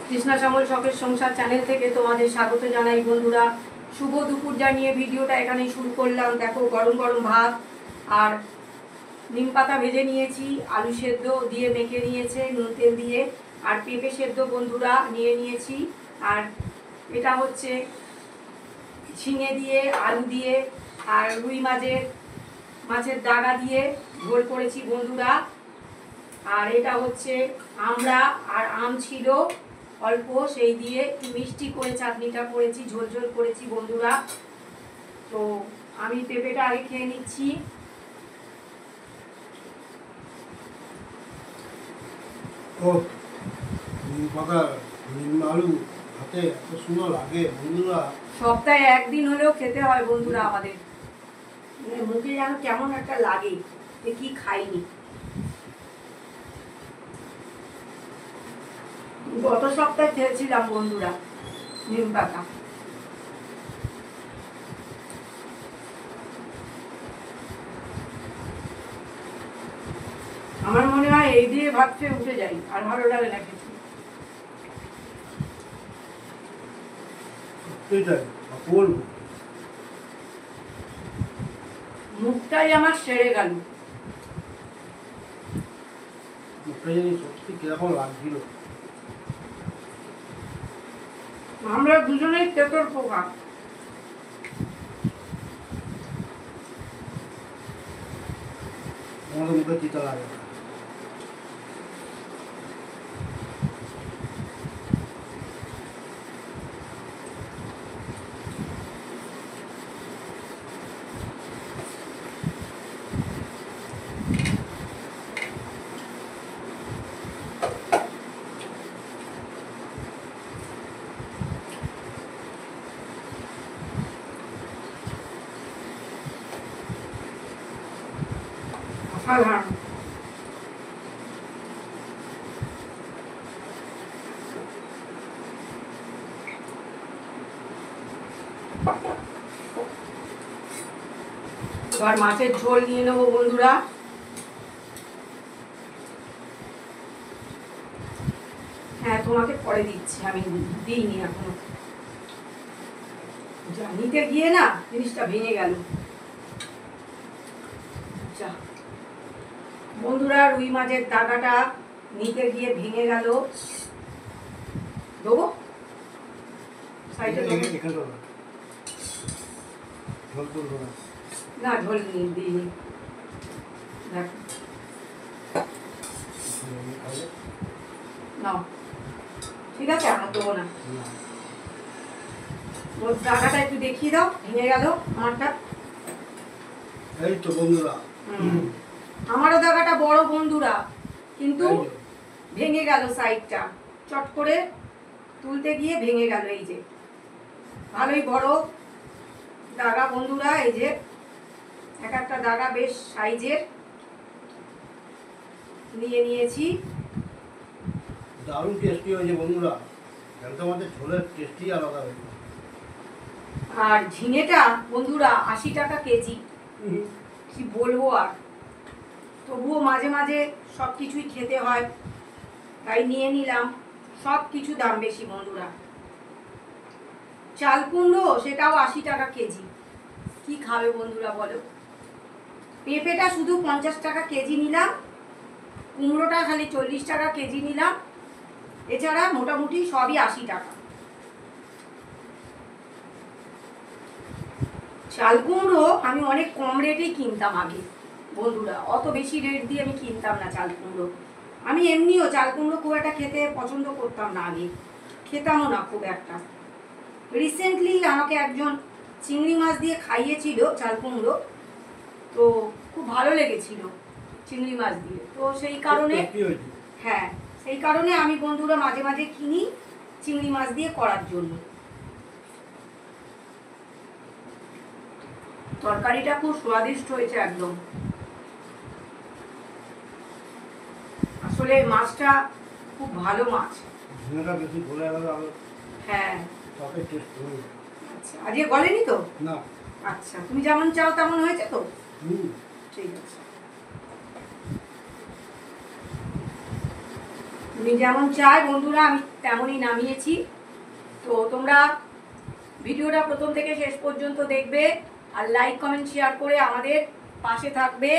কৃষ্ণা শ্যামল শখের সংসার চ্যানেল থেকে তোমাদের স্বাগত জানাই বন্ধুরা। শুভ দুপুর জানিয়ে ভিডিওটা এখানেই শুরু করলাম। দেখো গরম গরম ভাত আর নিম পাতা ভেজে নিয়েছি, আলু সেদ্ধ দিয়ে মেখে নিয়েছে নুন তেল দিয়ে, আর পেঁপে সেদ্ধ বন্ধুরা নিয়ে নিয়েছি। আর এটা হচ্ছে ঝিঙে দিয়ে আলু দিয়ে আর রুই মাছের দাগা দিয়ে ঝোল করেছি বন্ধুরা। আর এটা হচ্ছে আমরা আর আম ছিল অল্প, সেই দিয়ে একটু মিষ্টি করে চাটনিটা করেছি, ঝোল ঝোল করেছি বন্ধুরা। তো আমি পেঁপেটা আগে খেয়ে নিচ্ছি। ও নিম পাতা নিম আলু হাতে এত সুন্দর লাগে বন্ধুরা। সপ্তাহে একদিন হলেও খেতে হয় বন্ধুরা আমাদের। মানে মুখে যেন কেমন একটা লাগে যে কি খাইনি। গত সপ্তাহে খেয়েছিলাম বন্ধুরা নিম পাতা। আমার মনে হয় এই দিয়ে ভাত খেয়ে উঠে যাই, আর ভালো লাগে না কিছু। মুখটাই আমার সেরে গেল। মুখটা জানি সত্যি কিরকম লাগছিল। আমরা দুজনেই তেতর পোকা। আমাদের মুখে তিতা লাগে না। সাধারণ এবার মাছের ঝোল নিয়ে নেবো বন্ধুরা। হ্যাঁ, তোমাকে পরে দিচ্ছি, আমি দিইনি এখনো। নিতে গিয়ে না জিনিসটা ভেঙে গেল। বন্ধুরা রুই মাছের দাগাটা নিতে গিয়ে ভেঙে গেল। দেবো সাইডে না, ঝোল নিয়ে দিইনি। দেখো নাও, ঠিক আছে, আমরা দেবো না। ওর দাগাটা একটু দেখিয়ে দাও, ভেঙে গেল আমারটা। এই তো বন্ধুরা, আমারও দাগাটা বড় বন্ধুরা, কিন্তু ভেঙে গেল সাইডটা। চট করে তুলতে গিয়ে ভেঙে গেল। এই যে ভালোই বড় দাগা বন্ধুরা, এই যে এক একটা দাগা বেশ সাইজের নিয়ে নিয়েছি। দারুণ টেস্টি হয়েছে বন্ধুরা। একদম আমাদের ঝোলের টেস্টি আলাদা হয়েছে। আর ঝিঙেটা বন্ধুরা 80 টাকা কেজি। কি বলবো আর, তবুও মাঝে মাঝে সব কিছুই খেতে হয়, তাই নিয়ে নিলাম। সব কিছু দাম বেশি বন্ধুরা। চাল কুমড়ো সেটাও 80 টাকা কেজি। কি খাবে বন্ধুরা বলো? পেঁপেটা শুধু 50 টাকা কেজি নিলাম, কুমড়োটা খালি 40 টাকা কেজি নিলাম। এছাড়া মোটামুটি সবই 80 টাকা। চাল কুমড়ো আমি অনেক কম রেটেই কিনতাম আগে বন্ধুরা, অত বেশি রেট দিয়ে আমি কিনতাম না চাল কুমড়ো। আমি এমনিও চাল কুমড়ো খুব একটা খেতে পছন্দ করতাম না, আগে খেতামও না খুব একটা। রিসেন্টলি আমাকে একজন চিংড়ি মাছ দিয়ে খাইয়েছিল চাল কুমড়ো, তো খুব ভালো লেগেছিল চিংড়ি মাছ দিয়ে। তো সেই কারণে, হ্যাঁ, সেই কারণে আমি বন্ধুরা মাঝে মাঝে কিনি চিংড়ি মাছ দিয়ে করার জন্য। তরকারিটা খুব স্বাদিষ্ট হয়েছে একদম। আসলে মাছটা খুব ভালো মাছ। হ্যাঁ, আচ্ছা, আজকে গলেনি তো? না। আচ্ছা, তুমি যেমন চাও তেমন হয়েছে তো? ঠিক আছে। আমি যেমন চাই বন্ধুরা আমি তেমনই নামিয়েছি। তো তোমরা ভিডিওটা প্রথম থেকে শেষ পর্যন্ত দেখবে আর লাইক কমেন্ট শেয়ার করে আমাদের পাশে থাকবে।